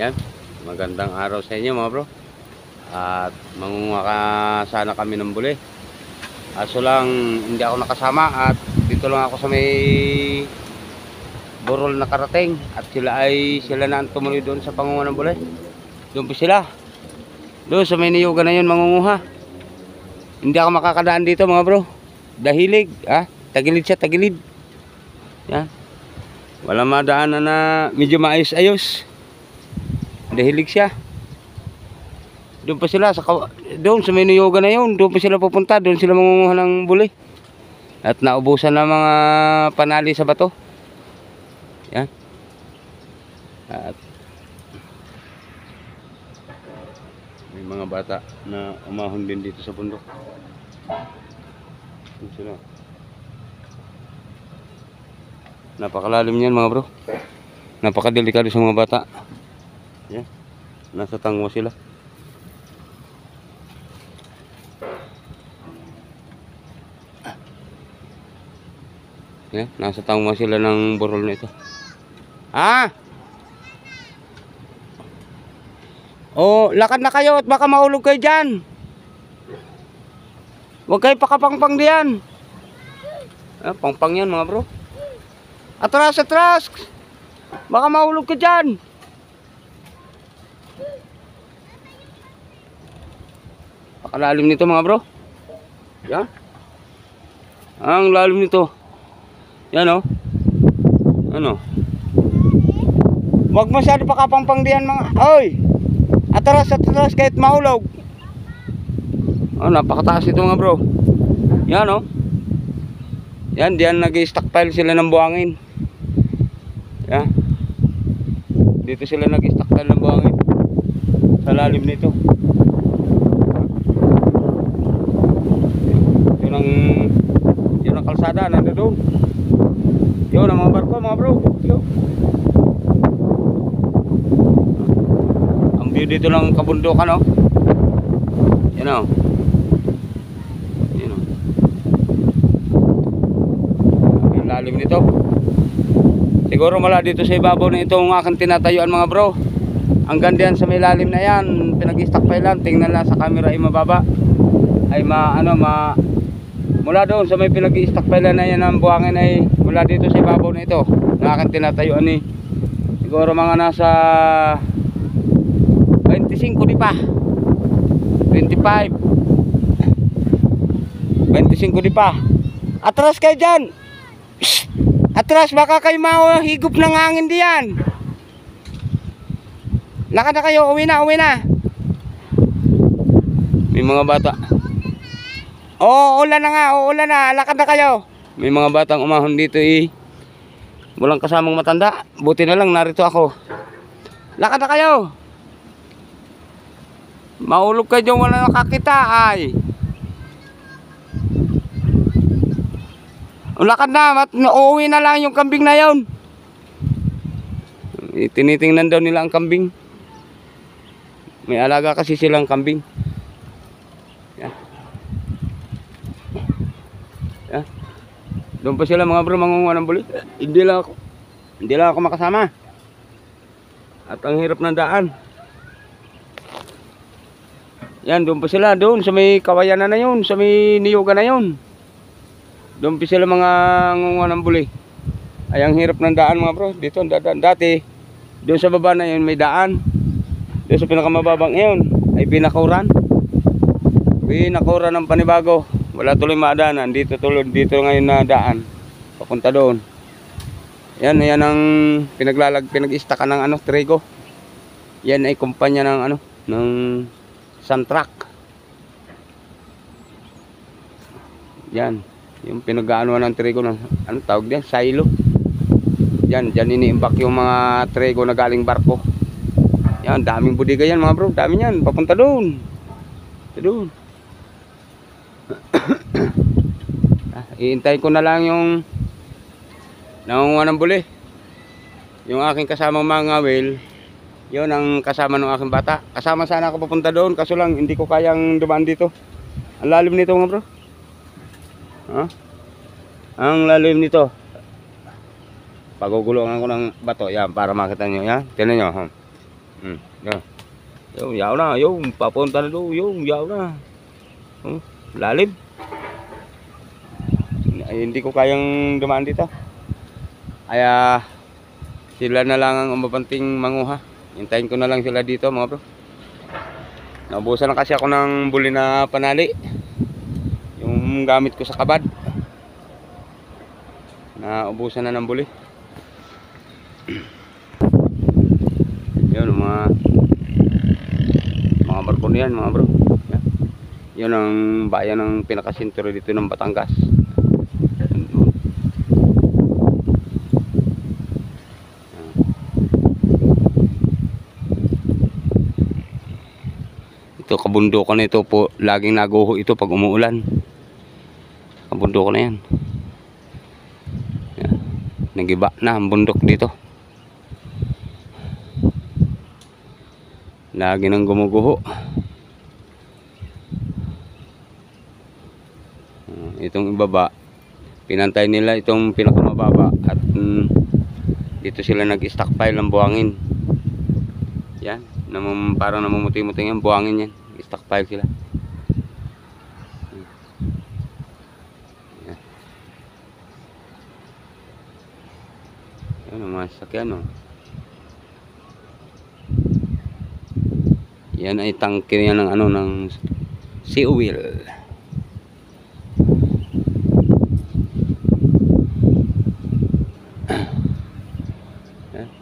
Yan, magandang araw sa inyo mga bro. At mangunguha ka sana kami ng buli. Aso lang hindi ako nakasama at dito lang ako sa may burol na karating. At sila na ang tumuloy doon sa pangunguha ng buli. Doon po sila. Doon sa may niyugan na yun mangunguha. Hindi ako makakadaan dito mga bro. Dahilig, tagilid siya, tagilid. Yan. Wala madaanan na medyo maayos-ayos. Dahilig siya. Doon pa sila doon sa may niyugan na yun. Doon pa sila pupunta, doon sila mangunguha ng buli. At naubusan ng mga panali sa bato. Yan. At may mga bata na umahon din dito sa bundok. Doon sila. Napakalalim niyan mga bro. Napakadelikado sa mga bata. Yan. Nasa tangwa sila. Yan. Nasa tangwa sila ng burol na ito. Oh, lakad na kayo at baka maulog kayo dyan. Huwag kayo pakapangpang diyan. Pangpang yan mga bro. Atras, atras. Baka maulog ka dyan. Pakalalim nito mga bro. Yan. Ang lalim nito. Yan o. Ano? Huwag masyado pakapangpang diyan mga. Oy! Atras, atras kahit maulog. Napakataas ito mga bro. Yan o. Yan, diyan nag-stockpile sila ng buhangin. Yan. Dito sila nag-stockpile ng buhangin. Sa lalim nito. Yun ang kalsada, nando doon. Yun ang mga barko mga bro. Yun. Ang view dito ng kabundukan o. Yan o. Yan o. Yung lalim nito. Siguro mala dito sa ibabaw na itong aking tinatayuan mga bro. Ang ganda yan sa may lalim na yan. Pinag-stockpile lang. Tingnan lang sa camera ay mababa. Ay mula doon sa may pinag-stockpile na yan ng buhangin ay mula dito sa ibabaw na ito. Na aking tinatayuan ni. Siguro mga nasa 25 di pa. 25. 25 di pa. Atras kayo dyan. Atras, baka kayo mahigop ng hangin diyan. Lakad na kayo, uwi na, uwi na. May mga bata. Ulan na nga, ulan na, lakad na kayo. May mga batang umahon dito walang kasamang matanda. Buti na lang narito ako. Lakad na kayo. Maulog kayo dyan, wala nakakita ay. Lakad na, uuwi na lang yung kambing na yun. Tinitingnan daw nila ang kambing. May alaga kasi silang kambing. Yan. Yan. Doon pa sila mga bro mangunguha ng buli. Hindi lang ako makasama. At ang hirap ng daan. Yan, doon pa sila, doon sa may kawayan na yun, sa may niyugan na yun. Doon pa sila mga ngunguha ng buli. Ay ang hirap ng daan mga bro. Dito ang daan. Dati doon sa baba na yun may daan. Doon sa pinakamababang yun ay pinakuran. Pinakuran ng panibago. Wala tuloy maadaanan. Dito ngayon na daan. Papunta doon. Yan ang pinag-istakan ng trigo. Yan ay kumpanya ng ng Santrak. Yan. Yung pinag-aanoan ng trigo ng tawag diyan, silo. Diyan iniimbak yung mga trigo na galing barko. Yan, daming budiga yan mga bro, dami yan, papunta doon. Doon. Iintayin ko na lang yung nangunguha ng buli. Yung aking kasamang mga ngawil, yun ang kasama ng aking bata. Kasama sana ako papunta doon, kaso lang hindi ko kayang dumaan dito. Ang lalim nito mga bro. Ang lalim nito. Pagugulungan ko ng bato yan para makita nyo yan. Tignan nyo. Yan. Yung yaw na, yung papunta na doon, yung yaw na. Lalim. Ay, hindi ko kayang dumaan dito. Kaya sila na lang ang umabanting manguha. Hintayin ko na lang sila dito mga bro. Naubusan na kasi ako ng buli na panali. Yung gamit ko sa kabad. Naubusan na ng buli. Yun mga barko niyan mga bro. Yan. Yun ang bayan ng pinakasentro dito ng Batangas. Ito kabundukan na ito po, laging naguho ito pag umuulan. Kabundukan na yan. Yan. Nagiba na ang bundok dito. Lagi nang gumuguho. Itong ibaba, pinantay nila itong pinakamababa at dito sila nag-stockpile ng buhangin. Yan, parang namumuti-muti yan, buhangin yan. Stockpile sila. Yan. Yan ang mga sakyan, oh. Yan ay tangke yan ng ng sea oil.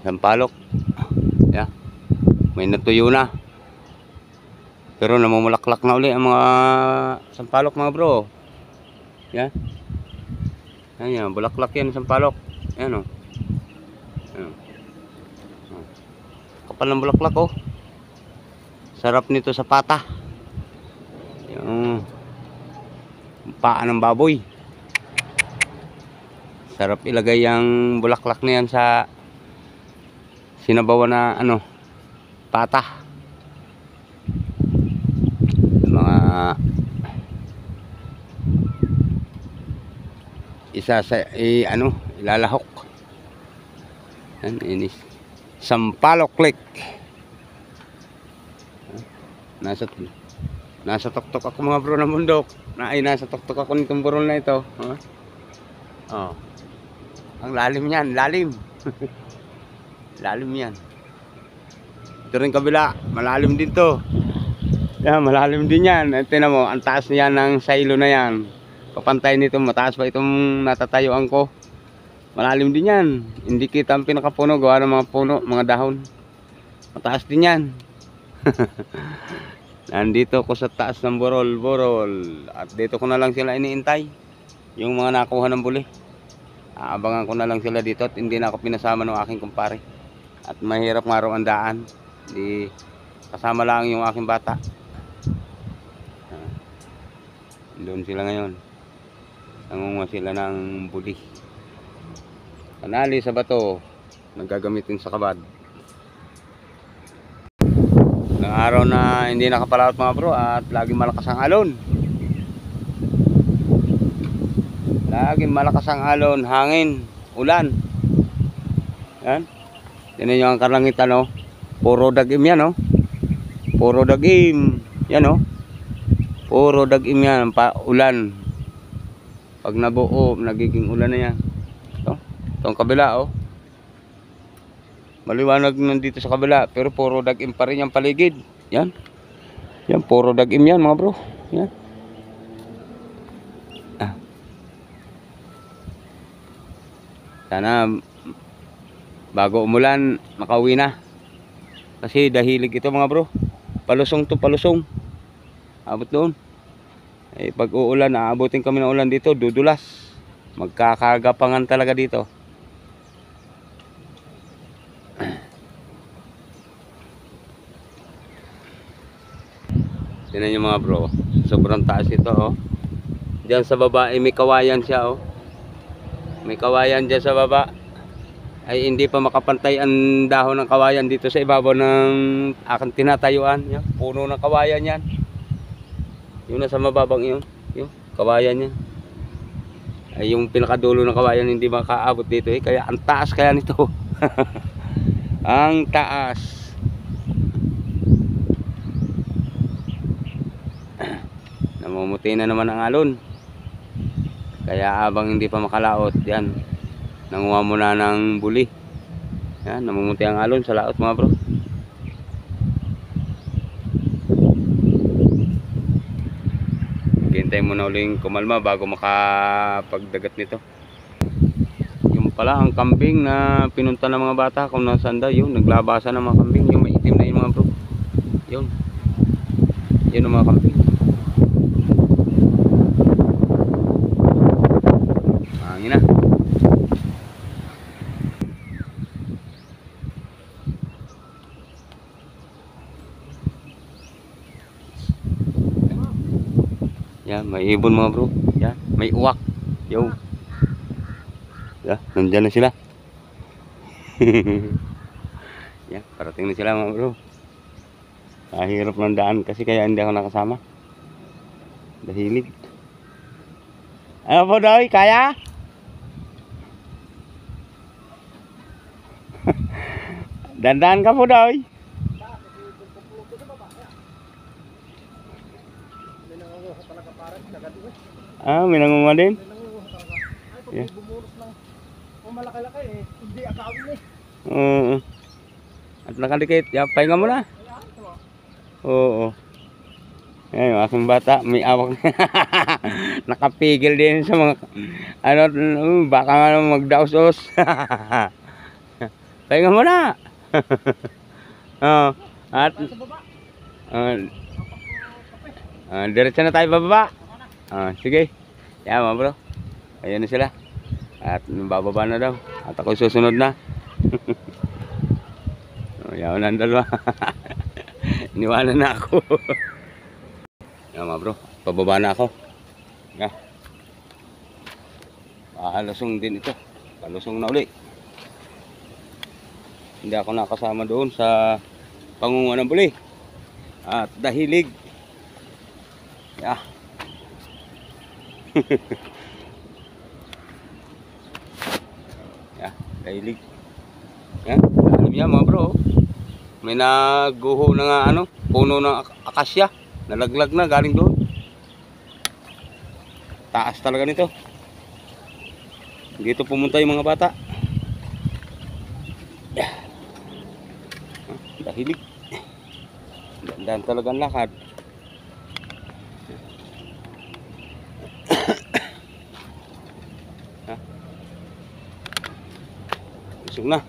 Sampalok. Yan. May natuyo na. Pero namumulaklak na uli ang mga sampalok mga bro. Yan. Yan, bulaklak yan sampalok. Yan, oh. Yan. Kapal ng bulaklak, oh. Sarap nito sa pata. Yung paa ng baboy. Sarap ilagay yung bulaklak na yan sa sinabawan na pata. Mga isa sa ilalahok. Yan, inis. Sampalok Lake. Nasa tuktok ako mga bro ng bundok. Nasa tuktok ako nitong burol na ito. Oh. Ang lalim niyan, lalim. Lalim yan. Ito rin kabila, malalim din to. Yan, malalim din yan. Tingnan mo, ang taas niyan ng silo na yan. Papantay nito, mataas pa itong natatayuan ko. Malalim din yan. Hindi kita ang pinakapuno, gawa ng mga puno, mga dahon. Mataas din yan. Nandito ko sa taas ng burol. At dito ko na lang sila iniintay. Yung mga nakuha ng buli. Aabangan ko na lang sila dito at hindi na ako pinasama ng aking kumpare. At mahirap nga raw ang daan. Di kasama lang yung aking bata. Doon sila ngayon. Nangunguha sila ng buli. Kanali sa bato. Naggagamitin sa kabad. Ng araw na hindi nakapalaot mga bro at laging malakas ang alon. Laging malakas ang alon, hangin, ulan. Yan. Tignan nyo ang kalangitan, oh. Puro dagim yan, oh. Puro dagim. Yan, oh. Puro dagim yan, ulan. Pag nabuo, nagiging ulan na yan. Itong kabila, oh. Maliwanag nandito sa kabila, pero puro dagim pa rin yung paligid. Yan. Yan, puro dagim yan mga bro. Yan. Sana bago umulan, makauwi na. Kasi dahilig ito mga bro. Palusong to palusong. Abot doon. Pag uulan, aabutin kami ng ulan dito, dudulas. Magkakagapangan talaga dito. Tingnan nyo mga bro, sobrang taas ito, oh. Diyan sa baba ay may kawayan siya, oh. May kawayan dyan sa baba. Ay hindi pa makapantay ang dahon ng kawayan dito sa ibabaw ng aking tinatayuan. Yan, puno ng kawayan yan. Yung nasa mababang yun, yung kawayan yan. Ay yung pinakadulo ng kawayan hindi makaabot dito, eh. Kaya ang taas kaya nito. Ang taas. namumuti na naman ang alon. Kaya abang hindi pa makalaot, yan, nanguha muna ng buli. Yan, namumuti ang alon sa laot mga bro. Hintay muna uling kumalma bago makapagdagat nito. Yung pala ang kambing na pinunta ng mga bata kung nasaan daw, yun, naglabasan ng mga kambing. Yung maitim na yun mga bro. Yun ang mga kambing. Hangin na. Yan, may ibon mga bro. Yan, may uwak. Yo. Yan, nandyan na sila. Yan, parating na sila mga bro. Hirap ng daan kasi kaya hindi ako nakasama. Dahilig. Ano po daw? Kaya? Dandan ka po daw. May nangunguha din? Yeah. Malaki-laki eh. Hindi akawin eh. At nakadikit. Pahinga mo na. Oo. Ayan, yung aking bata. May awak. Nakapigil din sa mga baka nga magdaos-os. Pahinga mo na. At diretso na tayo bababa. Sige. Yan mga bro. Ayan na sila. At bababa na daw. At ako susunod na. Yan na ang dalawa. Iniwanan na ako. Yan mga bro. Pababa na ako. Yan. Paalusong din ito. Palusong na uli. Hindi ako nakasama doon sa pangunguha ng buli. At dahilig. Yeah. Yan, dahilig. Yan, alam niya mga bro. May naguho na nga puno ng akasya. Nalaglag na galing doon. Taas talaga nito. Dito pumunta yung mga bata. Dahilig. Dandan talaga ang lakad. Busog na.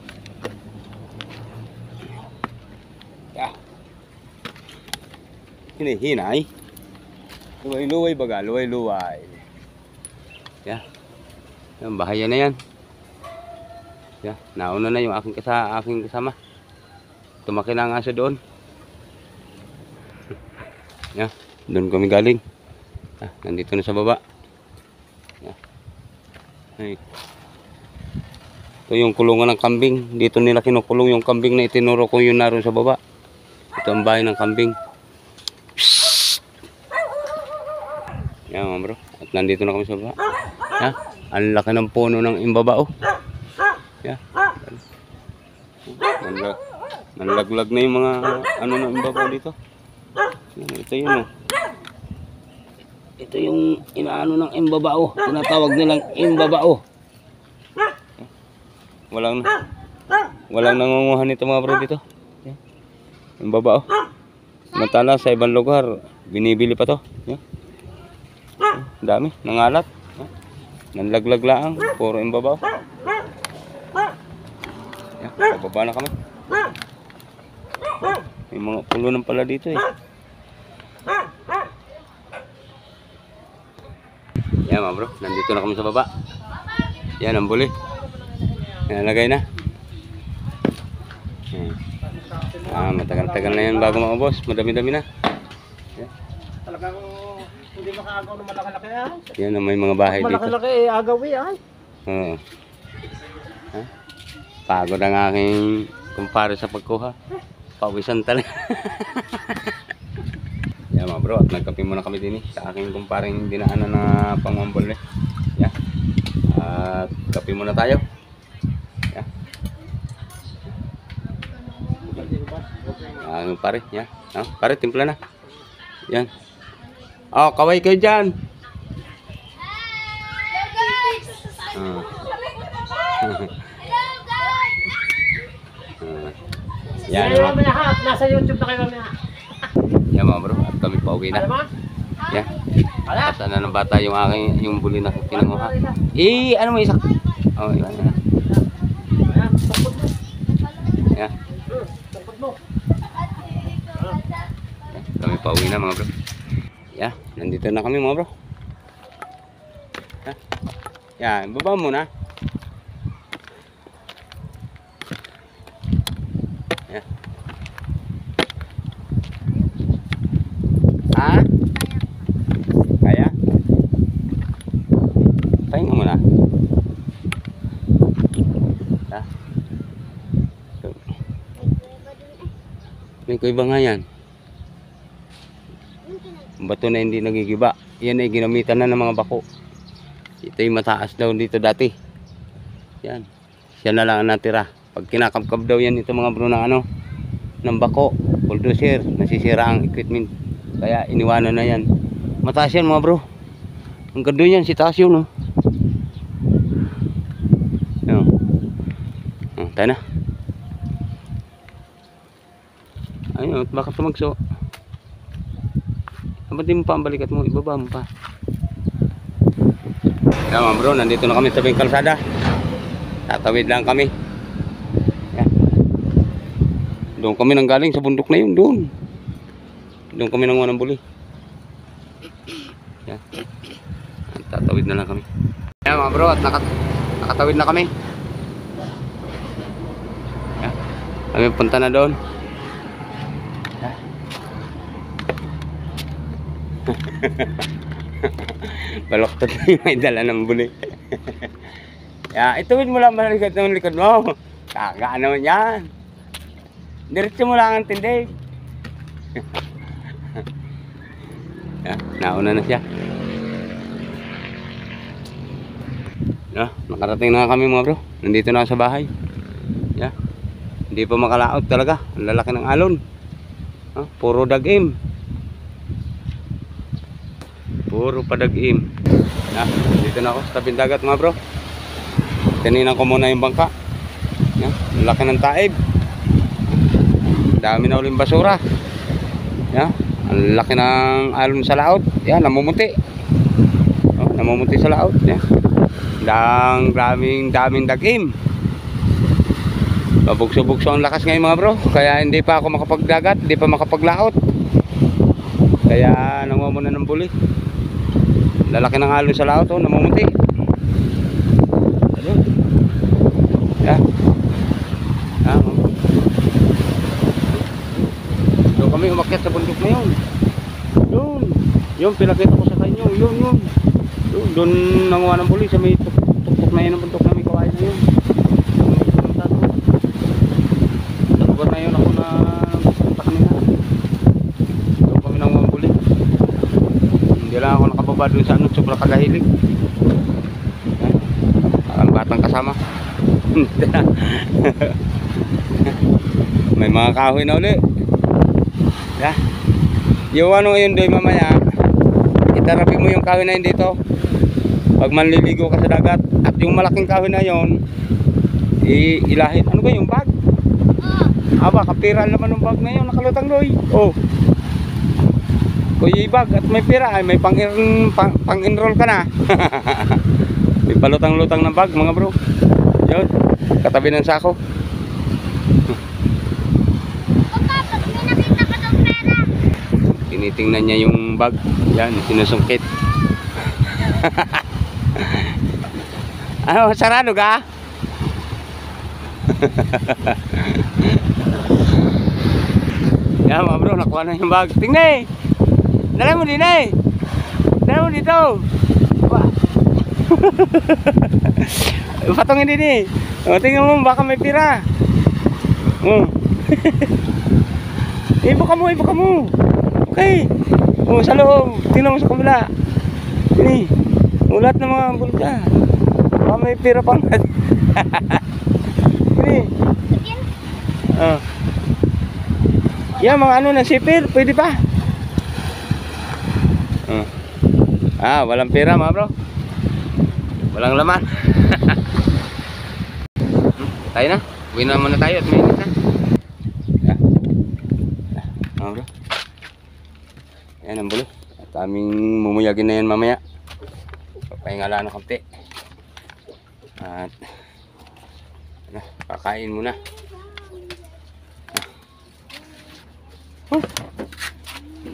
Hinahinay. Luway-luway baga, luway-luway. Yan, bahaya na yan. Nauna na yung aking kasama. Tumaki na nga siya doon. Doon kami galing. Nandito na sa baba. Ito yung kulungan ng kambing. Dito nila kinukulong yung kambing na itinuro ko yung naroon sa baba. Ito ang bahay ng kambing. Yan mga bro. At nandito na kami sa baba. Ang laki ng puno ng imbabao. Nanlaglag na yung mga ng imbabao dito. Ito yun Ito yung inaano ng imbabao. Tinatawag nilang imbabao. Walang nangunguhan nito mga bro dito. Imbabao. Samantala sa ibang lugar binibili pa to. Dami, nangalat. Nanlaglag lang, puro imbabao. Bababa na kami. May mga pulunan pala dito eh. Yan mga bro, nandito na kami sa baba. Yan ang buli. Nalagay na. Matagal-tagal na yan bago maubos. Madami-dami na. Talagang hindi makaagaw ng malaki-laki ay. Yan ang may mga bahay dito. Malaki-laki agaw ay. Oo. Pagod ang aking kumpare sa pagkuha. Pawisan talaga. Yan mga bro, at nagkape muna kami din sa aking kumparing dinaanan na pangwambol eh. At kape muna tayo. Pare, pare timpla na. Yan. Oh, kaway kayo dyan. Ah. Yan, Yan mamaya ha. Nasa YouTube na kayo mamaya. yan mga bro, at kami pauwi na. Alam mo? Yan. Alam. Sana ng bata yung aking, yung buli na kinanguha. Ano mo isa? Oh, iwan na. Ayan, tungkod mo. Yan. Tungkod mo. Yan, kami pauwi na mga bro. Yan, nandito na kami mga bro. Yan, baba muna. Yan. Ha? Kaya? Pahinga muna. Ha? May kuiba nga yan. Bato na hindi nagigiba. Yan ay ginamitan na ng mga bako. Ito yung mataas daw dito dati. Yan. Siya na lang ang natira. Pag kinakabkab daw yan ito mga bro ng ano, ng bako, bulldozer, nasisira ang equipment. Kaya iniwanan na yan. Mataas yan mga bro. Ang ganda yan, si taas yun. Oh. Yan. Oh, tayo na. Ayun, baka tumagso. Ba't di mo pa ang balikat mo? Ibaba mo pa. Yan mga bro, nandito na kami sa tabing kalsada. Tatawid lang kami. Yan. Doon kami nang galing sa bundok na yun. Doon kami nanguha ng buli. Yan. Tatawid na lang kami. Yan mga bro, at nakatawid na kami. Yan. Kami punta na doon. Yan. Baloktot na yung may dala ng buli. Ituwid mo lang malikad ng likod mo. Kagaan naman yan. Diretso mo lang ang tindig. Nauna na siya. Nakarating na kami mga bro. Nandito na ako sa bahay. Hindi pa makalaot talaga. Ang lalaki ng alon. Puro dagim. Puro padagim. Dito na ako sa tabing dagat mga bro. Tininan ko muna yung bangka. Ang laki ng taib. Dami na uling basura. Ang laki ng alon sa laot. Namumuti. Namumuti sa laot. Daming dagim. Pabugso-bugso ang lakas ngayon mga bro. Kaya hindi pa ako makapagdagat. Hindi pa makapaglaot. Kaya nanguha muna ng buli. Lalaki ng alon sa laot, namumuti. Ayun. Doon kami umakyat sa bundok na yun. Yun, pinakita ko sa kanyo. Yun. Doon nanguha ng buli sa may tuktok na yun ng bundok na may kawain na yun. Sa lugar na yun ako na punta kanina. Doon kami nanguha ng buli. Hindi lang ako nakababa doon sa ano, sobrang kagahilig. Ang batang kasama. May mga kahoy na uli. Yung ano yun doon mamaya, itarapi mo yung kahoy na yun dito pag manliligo ka sa dagat. At yung malaking kahoy na yun ilahin. Ano ba yung bag? Kapira naman ng bag na yun, nakalutang doy. Kuya bag at may pira ay may pang-enroll ka na. May palutang-lutang ng bag mga bro. Yun, katabi ng sako. Tinitingnan niya yung bag. Yan, sinusungkit. Ano, sarado ka? Yan mga bro, nakuha na yung bag. Tingnan dala mo din dala mo dito. Patungin din tingnan mo, baka may pira. Ibuka mo. Okay. Sa loob, tingnan mo sa kabila. Ini, ulat ng mga bulka. Baka may pira pang. Ini. Yan mga ano ng sipir, pwede pa. Walang pera mga bro. Walang laman. Tayo na. Uwi na muna tayo at mainit na. Mga bro. Ayan ang bulo. At aming mumuyagin na yan mamaya. Papahinga ng konti. At kakain muna.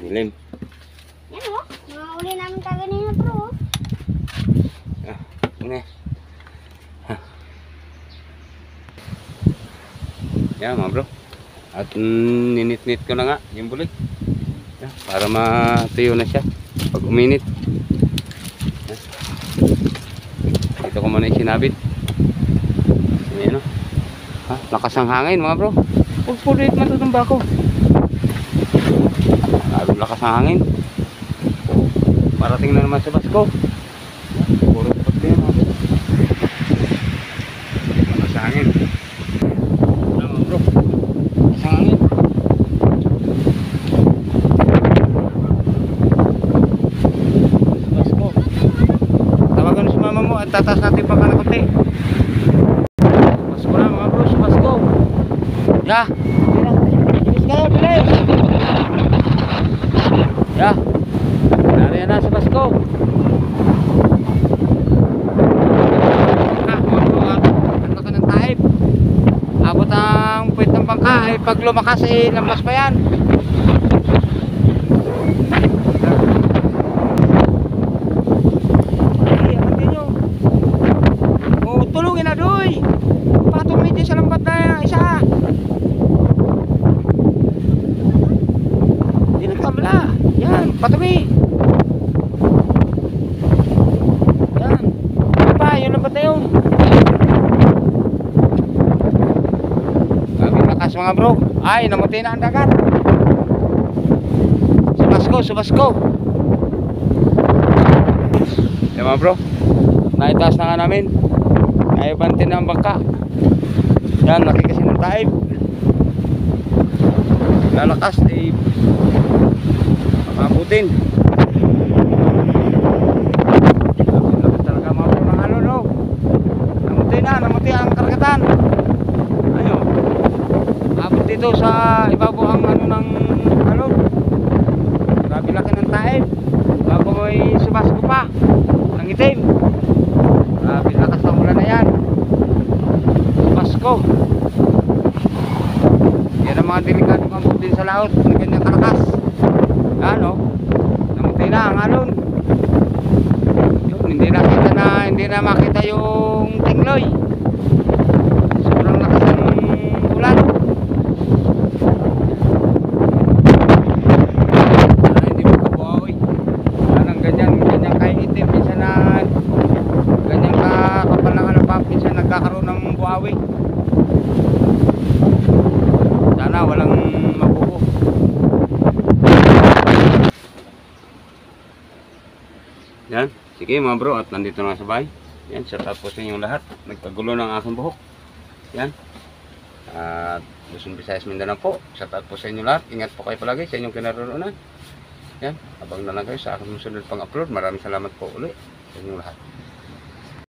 Dilim. Yan o, mga uli namin kaganina bro. Ini. Yan mga bro. At ninit-nit ko na nga yung bulig. Para matuyo na siya pag uminit. Dito ko muna isinabit. Ayan o. Lakas ang hangin mga bro. Pagpulit matutumba ko. Lalong lakas ang hangin. Parating na naman sa Basko. Puro tapos din mga bro. Lakas ang hangin. Ano mga bro. Lakas ang hangin. Tawagan si mama mo at tataas natin pa ka na konti. Basko na mga bro, sa Basko. Ya. Bilis kayo, bilis. Ya. Nariyan na sa Basko. Mga bro, ang laki ng taib. Abot ang puwit ng bangka ay pag lumakas ay lampas pa yan. Tulungin na doy. Patong medyo sa lambat na isa. Hindi nagkamala. Yan, patungi. Yan. Pa, yung lambat na yun. Grabe lakas mga bro. Ay, namuti na ang dagat. Sa Basko. Yan mga bro. Naitaas na nga namin. Ay bantin na ang bangka. Yan, laki kasi ng taib. Lalakas ay makabutin. Laki talaga mga bro ng alon, no? Namuti ang karagatan. Ayun. Abot dito sa ibabaw ang ano ng alon. Grabe laki ng taib. Bago may sumasko pa ng itim. Grabe lakas ng ulan na yan. Basko. Yan ang mga delikadong ambot din sa laot na ganyang kalakas. Ano? Namuti na ang alon. Yun, hindi na makita yung tingloy. Sobrang lakas ng ulan. Hindi magkabuhaw eh. Yan ang ganyan kahit itim. Minsan na ganyan kakapal ng alapap. Minsan nagkakaroon ng buhawi. Sana walang mabuo. Yan. Sige mga bro, at nandito na sa bahay. Yan, shout out po sa inyong lahat. Nagkagulo ng aking buhok. Yan. At Luzon, Visayas, Mindanao po. Shout out po sa inyong lahat. Ingat po kayo palagi sa inyong kinaroroonan. Yan. Abang na lang kayo sa aking susunod pang upload. Maraming salamat po ulit sa inyong lahat.